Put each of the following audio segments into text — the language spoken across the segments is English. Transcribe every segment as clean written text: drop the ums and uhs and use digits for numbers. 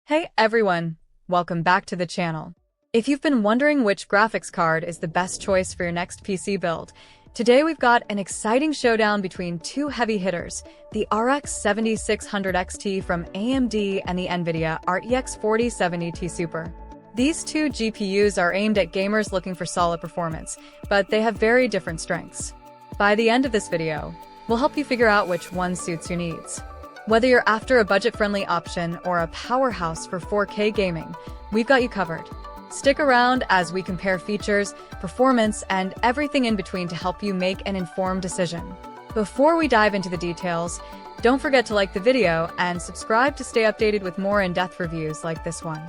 Hey everyone, welcome back to the channel. If you've been wondering which graphics card is the best choice for your next PC build, today we've got an exciting showdown between two heavy hitters, the RX 7600 XT from AMD and the NVIDIA RTX 4070 Ti Super. These two GPUs are aimed at gamers looking for solid performance, but they have very different strengths. By the end of this video, we'll help you figure out which one suits your needs. Whether you're after a budget-friendly option or a powerhouse for 4K gaming, we've got you covered. Stick around as we compare features, performance, and everything in between to help you make an informed decision. Before we dive into the details, don't forget to like the video and subscribe to stay updated with more in-depth reviews like this one.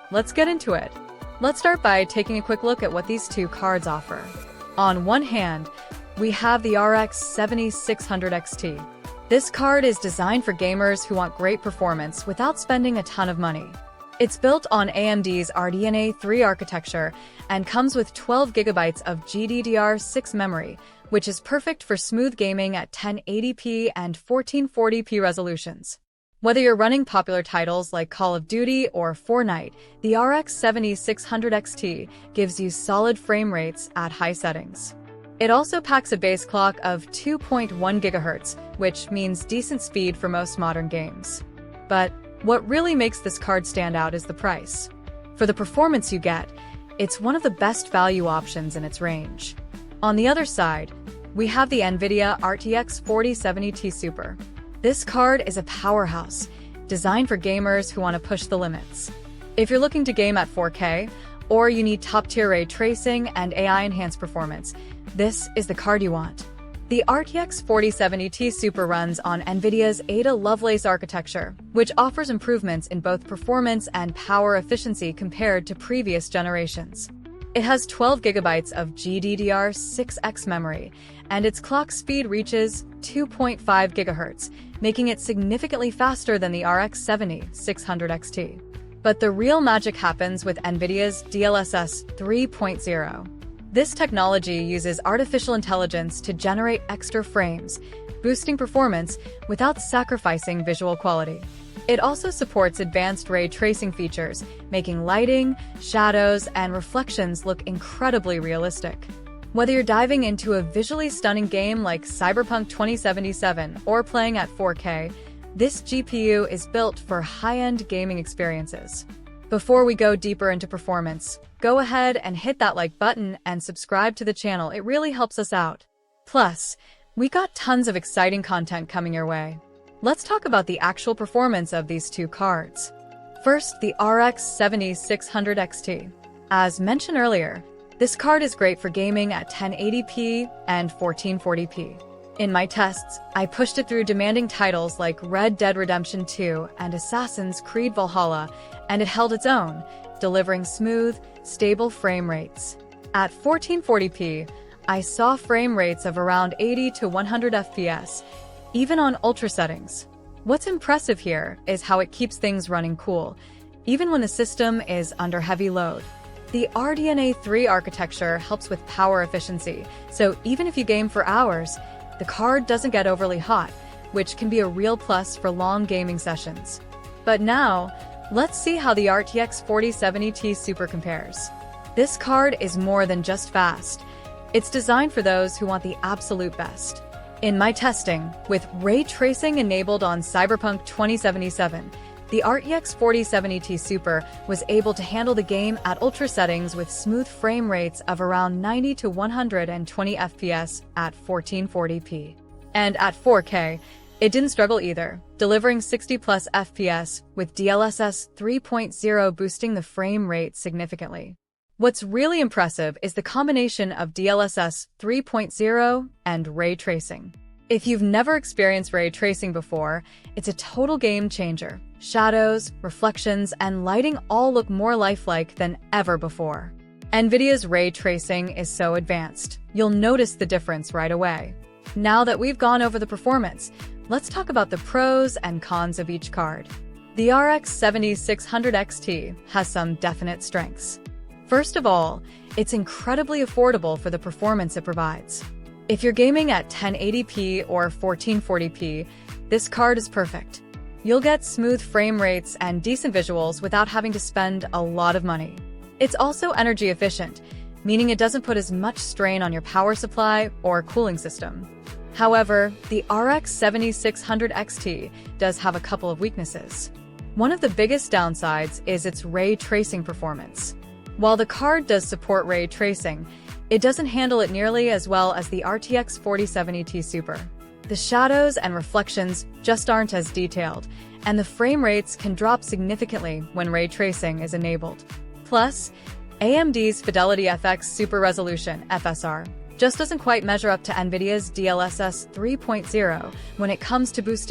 Let's get into it. Let's start by taking a quick look at what these two cards offer. On one hand, we have the RX 7600 XT. This card is designed for gamers who want great performance without spending a ton of money. It's built on AMD's Radeon RX architecture and comes with 12 GB of GDDR6 memory, which is perfect for smooth gaming at 1080p and 1440p resolutions. Whether you're running popular titles like Call of Duty or Fortnite, the RX 7600 XT gives you solid frame rates at high settings. It also packs a base clock of 2.1 GHz, which means decent speed for most modern games. But what really makes this card stand out is the price. For the performance you get, it's one of the best value options in its range. On the other side, we have the NVIDIA RTX 4070 Ti Super. This card is a powerhouse, designed for gamers who want to push the limits. If you're looking to game at 4K, or you need top-tier ray tracing and AI-enhanced performance, this is the card you want. The RTX 4070 Ti Super runs on NVIDIA's Ada Lovelace architecture, which offers improvements in both performance and power efficiency compared to previous generations. It has 12 GB of GDDR6X memory, and its clock speed reaches 2.5 GHz, making it significantly faster than the RX 7600 XT. But the real magic happens with NVIDIA's DLSS 3.0. This technology uses artificial intelligence to generate extra frames, boosting performance without sacrificing visual quality. It also supports advanced ray tracing features, making lighting, shadows, and reflections look incredibly realistic. Whether you're diving into a visually stunning game like Cyberpunk 2077 or playing at 4K, this GPU is built for high-end gaming experiences. Before we go deeper into performance, go ahead and hit that like button and subscribe to the channel. It really helps us out. Plus, we got tons of exciting content coming your way. Let's talk about the actual performance of these two cards. First, the RX 7600 XT. As mentioned earlier, this card is great for gaming at 1080p and 1440p. In my tests, I pushed it through demanding titles like Red Dead Redemption 2 and Assassin's Creed Valhalla, and it held its own, delivering smooth, stable frame rates. At 1440p, I saw frame rates of around 80 to 100 FPS, even on ultra settings. What's impressive here is how it keeps things running cool, even when the system is under heavy load. The Radeon RX architecture helps with power efficiency, so even if you game for hours, the card doesn't get overly hot, which can be a real plus for long gaming sessions. But now, let's see how the RTX 4070 Ti Super compares. This card is more than just fast. It's designed for those who want the absolute best. In my testing, with ray tracing enabled on Cyberpunk 2077, the RTX 4070 Ti Super was able to handle the game at ultra settings with smooth frame rates of around 90 to 120 FPS at 1440p. And at 4K, it didn't struggle either, delivering 60 plus FPS with DLSS 3.0 boosting the frame rate significantly. What's really impressive is the combination of DLSS 3.0 and ray tracing. If you've never experienced ray tracing before, it's a total game changer. Shadows, reflections, and lighting all look more lifelike than ever before. NVIDIA's ray tracing is so advanced, you'll notice the difference right away. Now that we've gone over the performance, let's talk about the pros and cons of each card. The RX 7600 XT has some definite strengths. First of all, it's incredibly affordable for the performance it provides. If you're gaming at 1080p or 1440p, this card is perfect. You'll get smooth frame rates and decent visuals without having to spend a lot of money. It's also energy efficient, meaning it doesn't put as much strain on your power supply or cooling system. However, the RX 7600 XT does have a couple of weaknesses. One of the biggest downsides is its ray tracing performance. While the card does support ray tracing, it doesn't handle it nearly as well as the RTX 4070 Ti Super. The shadows and reflections just aren't as detailed, and the frame rates can drop significantly when ray tracing is enabled. Plus, AMD's Fidelity FX Super Resolution (FSR) just doesn't quite measure up to NVIDIA's DLSS 3.0 when it comes to boosting